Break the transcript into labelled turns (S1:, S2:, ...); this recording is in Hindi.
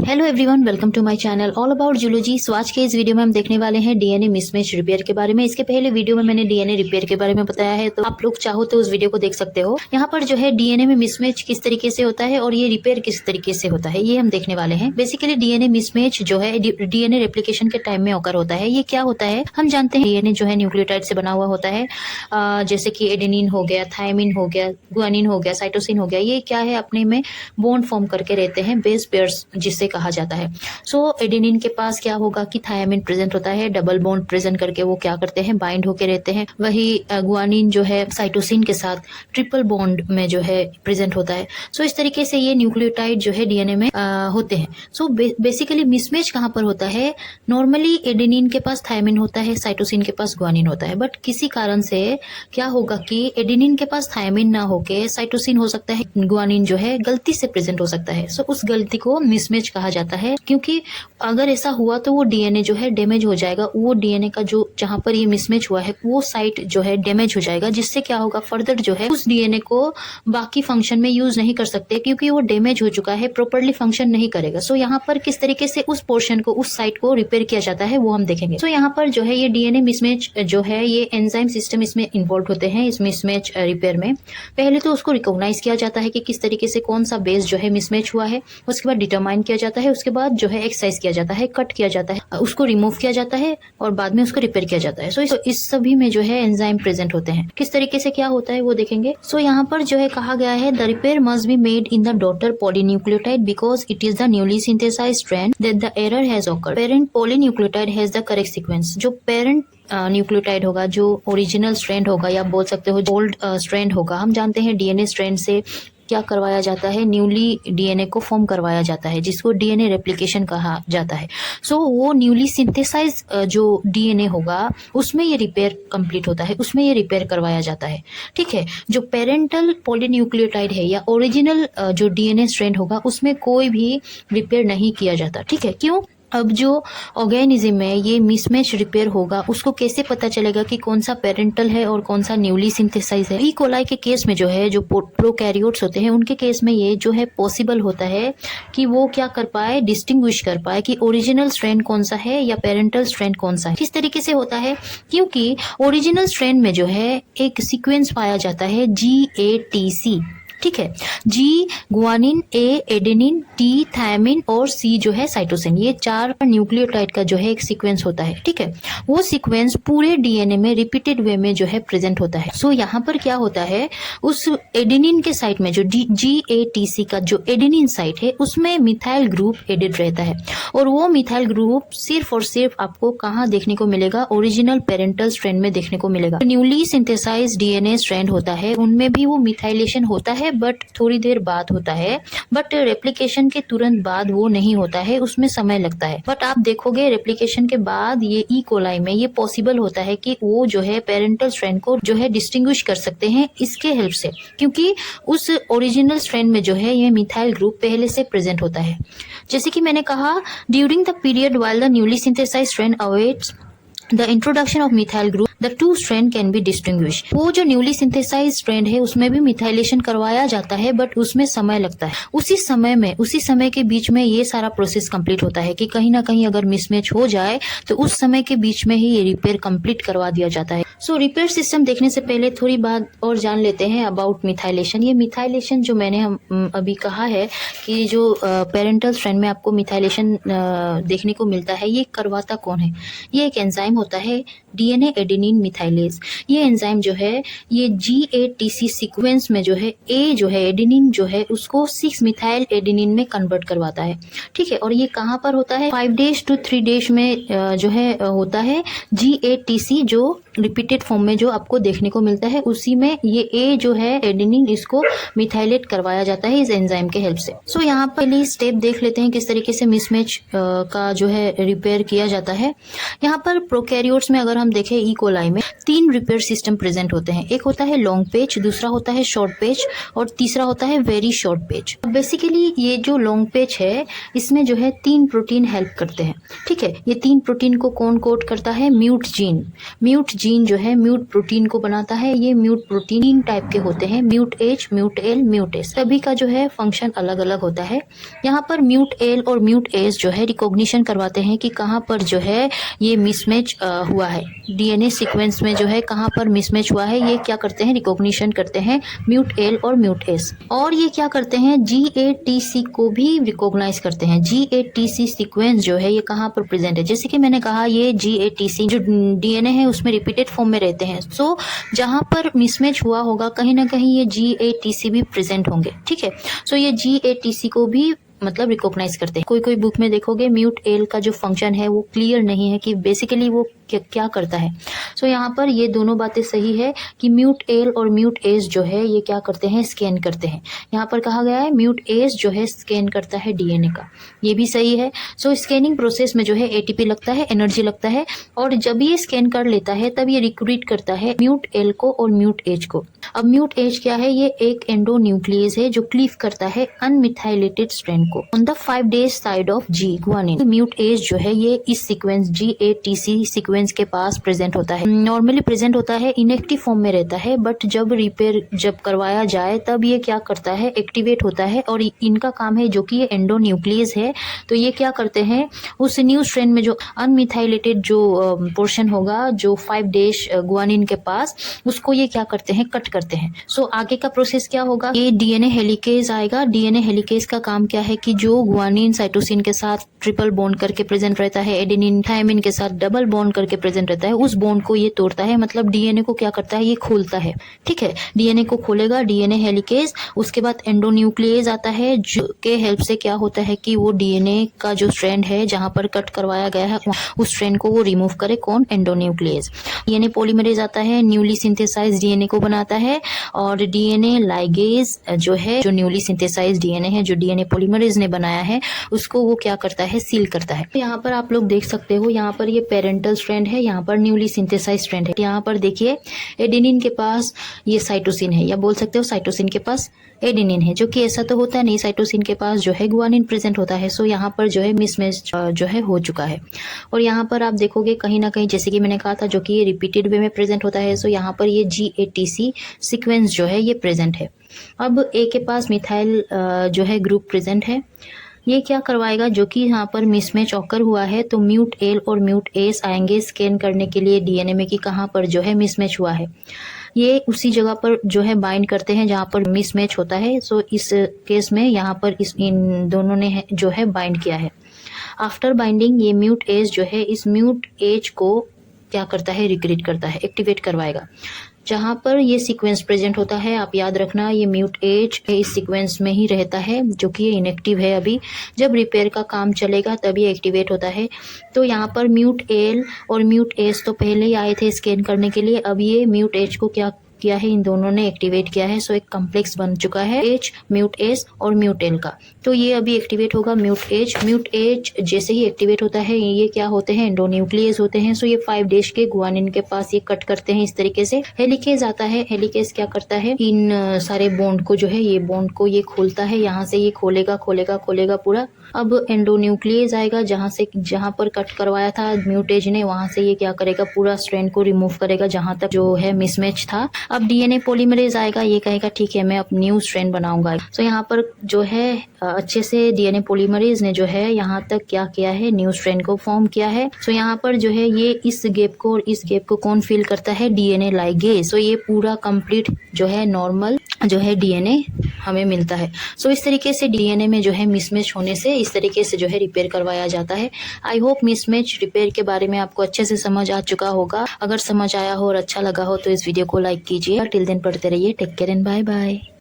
S1: Hello everyone, welcome to my channel all about zoology. So आज के इस वीडियो में हम देखने वाले हैं डीएनए मिसमैच रिपेयर के बारे में। इसके पहले वीडियो में मैंने डीएनए रिपेयर के बारे में बताया है, तो आप लोग चाहो तो उस वीडियो को देख सकते हो। यहाँ पर जो है डीएनए में मिसमैच किस तरीके से होता है और ये रिपेयर किस तरीके से होता है, ये हम देखने वाले हैं। बेसिकली डीएनए मिसमैच जो है डीएनए रेप्लिकेशन के टाइम में ऑकर होता है। ये क्या होता है, हम जानते हैं डीएनए जो है न्यूक्लियोटाइड से बना हुआ होता है, जैसे कि एडेनिन हो गया, थायमिन हो गया, गुआनिन हो गया, साइटोसिन हो गया। ये क्या है, अपने में बॉन्ड फॉर्म करके रहते हैं, बेस पेयर्स जिसे कहा जाता है। सो एडेनिन के पास क्या होगा कि थायमिन प्रेजेंट होता है, डबल बॉन्ड प्रेजेंट करके वो क्या करते हैं, बाइंड होके रहते हैं। वही गुआनिन जो है साइटोसिन के साथ ट्रिपल बॉन्ड में जो है प्रेजेंट होता है। सो इस तरीके से ये न्यूक्लियोटाइड जो है डीएनए में होते हैं। सो बेसिकली मिसमैच कहाँ पर होता है, नॉर्मली एडेनिन के पास थायमिन होता है, साइटोसिन के पास गुआनिन होता है, बट किसी कारण से क्या होगा कि एडेनिन के पास थायमिन ना होके साइटोसिन हो सकता है, गुआनिन जो है गलती से प्रेजेंट हो सकता है। सो उस गलती को मिसमैच कहा जाता है, क्योंकि अगर ऐसा हुआ तो वो डीएनए जो है डैमेज हो जाएगा। वो डीएनए का जो जहां पर ये मिसमैच हुआ है वो साइट जो है डैमेज हो जाएगा, जिससे क्या होगा, फर्दर जो है उस डीएनए को बाकी फंक्शन में यूज नहीं कर सकते, क्योंकि वो डैमेज हो चुका है, प्रॉपर्ली फंक्शन नहीं करेगा। सो यहाँ पर किस तरीके से उस पोर्शन को, उस साइट को रिपेयर किया जाता है वो हम देखेंगे। सो यहाँ पर जो है ये डीएनए मिसमैच जो है, ये एंजाइम सिस्टम इसमें इन्वॉल्व होते हैं इस मिसमैच रिपेयर में। पहले तो उसको रिकॉग्नाइज किया जाता है कि किस तरीके से कौन सा बेस जो है मिसमैच हुआ है, उसके बाद डिटरमाइन किया जाता है, उसके बाद जो है एक्सरसाइज किया जाता है, कट किया जाता है, उसको रिमूव किया जाता है और बाद में उसको रिपेयर किया जाता है। सो इस सभी में जो है एंजाइम प्रेजेंट होते हैं। किस तरीके से क्या होता है वो देखेंगे। सो यहाँ पर जो है कहा गया है, the repair must be made in the daughter polynucleotide because it is the newly synthesised strand that the error has occurred. Parent polynucleotide has the correct sequence. जो पेरेंट न्यूक्लियोटाइड होगा, जो ओरिजिनल स्ट्रैंड होगा, या बोल सकते हो ओल्ड स्ट्रैंड होगा। हम जानते हैं डीएनए स्ट्रैंड से क्या करवाया जाता है, न्यूली डीएनए को फॉर्म करवाया जाता है, जिसको डीएनए रेप्लिकेशन कहा जाता है। सो वो न्यूली सिंथेसाइज जो डीएनए होगा उसमें ये रिपेयर कंप्लीट होता है, उसमें ये रिपेयर करवाया जाता है। ठीक है, जो पेरेंटल पॉलीन्यूक्लियोटाइड है या ओरिजिनल जो डीएनए स्ट्रैंड होगा उसमें कोई भी रिपेयर नहीं किया जाता। ठीक है, क्यों? अब जो ऑर्गेनिज्म में ये मिसमैच रिपेयर होगा, उसको कैसे पता चलेगा कि कौन सा पेरेंटल है और कौन सा न्यूली सिंथेसाइज है। ई कोलाई के केस में जो है, जो प्रोकैरियोट्स होते हैं, उनके केस में ये जो है पॉसिबल होता है कि वो क्या कर पाए, डिस्टिंग्विश कर पाए कि ओरिजिनल स्ट्रैंड कौन सा है या पेरेंटल स्ट्रैंड कौन सा है। किस तरीके से होता है, क्योंकि ओरिजिनल स्ट्रैंड में जो है एक सीक्वेंस पाया जाता है GATC। ठीक है, जी गुआनिन, ए एडेनिन, टी थायमिन और सी जो है साइटोसिन। ये 4 न्यूक्लियोटाइड का जो है एक सीक्वेंस होता है। ठीक है, वो सीक्वेंस पूरे डीएनए में रिपीटेड वे में जो है प्रेजेंट होता है। सो यहाँ पर क्या होता है, उस एडेनिन के साइट में जो GATC का जो एडेनिन साइट है उसमें मिथाइल ग्रुप एडेड रहता है, और वो मिथाइल ग्रुप सिर्फ और सिर्फ आपको कहाँ देखने को मिलेगा, ओरिजिनल पेरेंटल स्ट्रैंड में देखने को मिलेगा। न्यूली सिंथेसाइज्ड डीएनए स्ट्रैंड होता है, उनमें भी वो मिथाइलेशन होता है, बट थोड़ी देर बाद होता है, बट रेप्लिकेशन के तुरंत बाद वो नहीं होता है, उसमें समय लगता है। बट आप देखोगे रेप्लिकेशन के बाद ये ई कोलाई में ये पॉसिबल होता है कि वो जो है पेरेंटल स्ट्रैंड को जो है डिस्टिंग्विश कर सकते हैं इसके हेल्प से, क्योंकि उस ओरिजिनल स्ट्रैंड में जो है ये मिथाइल ग्रुप पहले से प्रेजेंट होता है। जैसे कि मैंने कहा, during the period while the newly synthesised strand awaits The introduction of methyl group, the two strand can be distinguished। वो जो न्यूली सिंथेसाइज स्ट्रैंड है उसमें भी मिथाइलेशन करवाया जाता है, बट उसमें समय लगता है। उसी समय के बीच में ये सारा प्रोसेस कंप्लीट होता है कि कहीं ना कहीं अगर मिसमैच हो जाए तो उस समय के बीच में ही ये रिपेयर कंप्लीट करवा दिया जाता है। सो रिपेयर सिस्टम देखने से पहले थोड़ी बात और जान लेते हैं अबाउट मिथाइलेशन। ये मिथाइलेशन जो मैंने अभी कहा है कि जो पेरेंटल स्ट्रैंड में आपको मिथाइलेशन देखने को मिलता है, ये करवाता कौन है? ये एक एंजाइम होता है, डीएनए एडेनिन मिथाइलेज। ये एंजाइम जो है ये GATC सीक्वेंस में जो है ए जो है एडेनिन जो है उसको 6 मिथाइल एडेनिन में कन्वर्ट करवाता है। ठीक है, और ये कहाँ पर होता है, 5 days to 3 days में जो है होता है। GATC जो रिपीटेड फॉर्म में जो आपको देखने को मिलता है, उसी में ये ए जो है एडेनिन, इसको मिथाइलेट करवाया जाता है इस एंजाइम के हेल्प से। सो यहाँ पर पहले स्टेप देख लेते हैं किस तरीके से मिसमैच का जो है रिपेयर किया जाता है। यहाँ पर प्रोकैरियोट्स में अगर हम देखें, ई कोलाई में 3 रिपेयर सिस्टम प्रेजेंट होते हैं। एक होता है लॉन्ग पेज, दूसरा होता है शॉर्ट पेज और तीसरा होता है वेरी शॉर्ट पेज। बेसिकली ये जो लॉन्ग पेज है इसमें जो है 3 प्रोटीन हेल्प करते हैं। ठीक है, ये 3 प्रोटीन को कौन कोड करता है, म्यूट जीन जीन जो है म्यूट प्रोटीन को बनाता है। ये म्यूट प्रोटीन टाइप के होते हैं, mute H, mute L, mute S, सभी का जो है फंक्शन अलग अलग होता है। यहाँ पर म्यूट एल और म्यूट एस जो है रिकॉग्निशन करवाते हैं कि कहाँ पर जो है ये मिसमैच हुआ है, डीएनए सीक्वेंस में जो है कहाँ पर मिसमैच हुआ है, ये क्या करते हैं, रिकॉग्निशन करते हैं म्यूट एल और म्यूट एस। और ये क्या करते हैं, GATC को भी रिकॉग्नाइज करते हैं। GATC सीक्वेंस जो है ये कहाँ पर प्रेजेंट है, जैसे कि मैंने कहा ये GATC जो डीएनए है उसमें रिपीटेड फॉर्म में रहते हैं। सो जहाँ पर मिसमैच हुआ होगा कहीं ना कहीं ये GATC भी प्रेजेंट होंगे, ठीक है। सो ये GATC को भी मतलब रिकॉग्नाइज करते हैं। कोई कोई बुक में देखोगे म्यूट एल का जो फंक्शन है वो क्लियर नहीं है कि बेसिकली वो क्या करता है। सो यहाँ पर ये दोनों बातें सही है कि म्यूट एल और म्यूट एस जो है ये क्या करते हैं, स्कैन करते हैं। यहाँ पर कहा गया है म्यूट एस जो है स्कैन करता है डीएनए का, ये भी सही है। सो स्कैनिंग प्रोसेस में जो है ATP लगता है, एनर्जी लगता है, और जब ये स्कैन कर लेता है तब ये रिक्रूट करता है म्यूट एल को और म्यूट एच को। अब म्यूट एच क्या है, ये एक एंडोन्यूक्लियस है जो क्लीव करता है अनमिथाइलेटेड स्ट्रैंड को on the 5 days side of G guanine. Mute H जो है ये इस सीक्वेंस GATC सीक्वेंस के पास प्रेजेंट होता है। नॉर्मली प्रेजेंट होता है, इनएक्टिव फॉर्म में रहता है, बट जब रिपेयर जब करवाया जाए तब ये क्या करता है, एक्टिवेट होता है। और इनका काम है, जो कि ये एंडोन्यूक्लियस है, तो ये क्या करते हैं, उस न्यू स्ट्रैंड में जो अनमिथाइलेटेड जो पोर्शन होगा जो 5 डेज गुआनिन के पास, उसको ये क्या करते हैं, कट करते हैं। सो आगे का प्रोसेस क्या होगा, ये डीएनए हेलिकेज आएगा। डीएनए हेलिकेज का काम क्या है कि जो गुआनिन साइटोसिन के साथ ट्रिपल बॉन्ड करके प्रेजेंट रहता है, एडेनिन थायमिन के साथ डबल बॉन्ड करके प्रेजेंट रहता है, उस बॉन्ड को ये तोड़ता है, मतलब डीएनए को क्या करता है, ये खोलता है, ठीक है। डीएनए को खोलेगा, डीएनए हेलिकेज। उसके बाद एंडोन्यूक्लियस आता है, जो के हेल्प से क्या होता है कि वो डीएनए का जो स्ट्रैंड है जहां पर कट करवाया गया है उस स्ट्रैंड को वो रिमूव करे, कौन, एंडोन्यूक्लियस। डीएनए पॉलीमरेज आता है, न्यूली सिंथेसाइज डीएनए को बनाता है, और डीएनए लाइगेज जो है, जो न्यूली सिंथेसाइज डीएनए है जो डीएनए पॉलीमरेज ने बनाया है, उसको वो क्या करता है, सील करता है। यहाँ पर आप लोग देख सकते हो, यहाँ पर ये पेरेंटल स्ट्रैंड है, यहाँ पर न्यूली सिंथेसाइज स्ट्रैंड है। यहाँ पर देखिए एडेनिन के पास ये साइटोसिन है, या बोल सकते हो साइटोसिन के पास एडेनिन है, जो कि ऐसा तो होता नहीं, साइटोसिन के पास जो है गुआनिन प्रेजेंट होता है। सो यहाँ पर जो है मिसमैच जो है हो चुका है। और यहाँ पर आप देखोगे कहीं ना कहीं, जैसे कि मैंने कहा था, जो कि ये रिपीटेड वे में प्रेजेंट होता है। सो यहाँ पर ये GATC सीक्वेंस जो है ये प्रेजेंट है। अब ए के पास मिथाइल जो है ग्रुप प्रेजेंट है। ये क्या करवाएगा, जो कि यहाँ पर मिसमैच ऑकर हुआ है, तो म्यूट एल और म्यूट एस आएंगे स्कैन करने के लिए डीएनए में कि कहाँ पर जो है मिसमैच हुआ है। ये उसी जगह पर जो है बाइंड करते हैं जहाँ पर मिसमैच होता है। सो इस केस में यहाँ पर इन दोनों ने जो है बाइंड किया है। आफ्टर बाइंडिंग ये म्यूट एस जो है इस म्यूट एच को क्या करता है, रिक्रूट करता है, एक्टिवेट करवाएगा। जहाँ पर ये सीक्वेंस प्रेजेंट होता है, आप याद रखना ये म्यूट एच इस सीक्वेंस में ही रहता है, जो कि ये इनएक्टिव है अभी। जब रिपेयर का काम चलेगा तब ये एक्टिवेट होता है। तो यहाँ पर म्यूट एल और म्यूट एस तो पहले ही आए थे स्कैन करने के लिए, अब ये म्यूट एच को क्या किया है, इन दोनों ने एक्टिवेट किया है। सो एक कॉम्प्लेक्स बन चुका है एच, म्यूट एस और म्यूट एल का। तो ये अभी एक्टिवेट होगा म्यूट एच। म्यूट एच जैसे ही एक्टिवेट होता है, ये क्या होते हैं, एंडोन्यूक्लियस होते हैं। सो ये 5 डेज के गुआनिन के पास ये कट करते हैं इस तरीके से। हेलिकेज आता है, हेलिकेज क्या करता है, इन सारे बॉन्ड को जो है, ये बॉन्ड को ये खोलता है, यहाँ से ये खोलेगा खोलेगा खोलेगा पूरा। अब एंडोन्यूक्लियस आएगा, जहाँ पर कट करवाया था म्यूटेज ने, वहां से ये क्या करेगा, पूरा स्ट्रैंड को रिमूव करेगा जहां तक जो है मिसमैच था। अब डीएनए पॉलीमरेज आएगा, ये कहेगा ठीक है मैं अब न्यू स्ट्रैंड बनाऊंगा। तो यहाँ पर जो है अच्छे से डीएनए पॉलीमरेज ने जो है यहाँ तक क्या किया है, न्यू स्ट्रैंड को फॉर्म किया है। सो यहाँ पर जो है ये इस गैप को और इस गैप को कौन फिल करता है, डीएनए लाइगेज। सो ये पूरा कंप्लीट जो है नॉर्मल जो है डीएनए हमें मिलता है। सो इस तरीके से डीएनए में जो है मिसमैच होने से इस तरीके से जो है रिपेयर करवाया जाता है। आई होप मिसमैच रिपेयर के बारे में आपको अच्छे से समझ आ चुका होगा। अगर समझ आया हो और अच्छा लगा हो तो इस वीडियो को लाइक कीजिए। टिल देन पढ़ते रहिए। Take care and bye bye.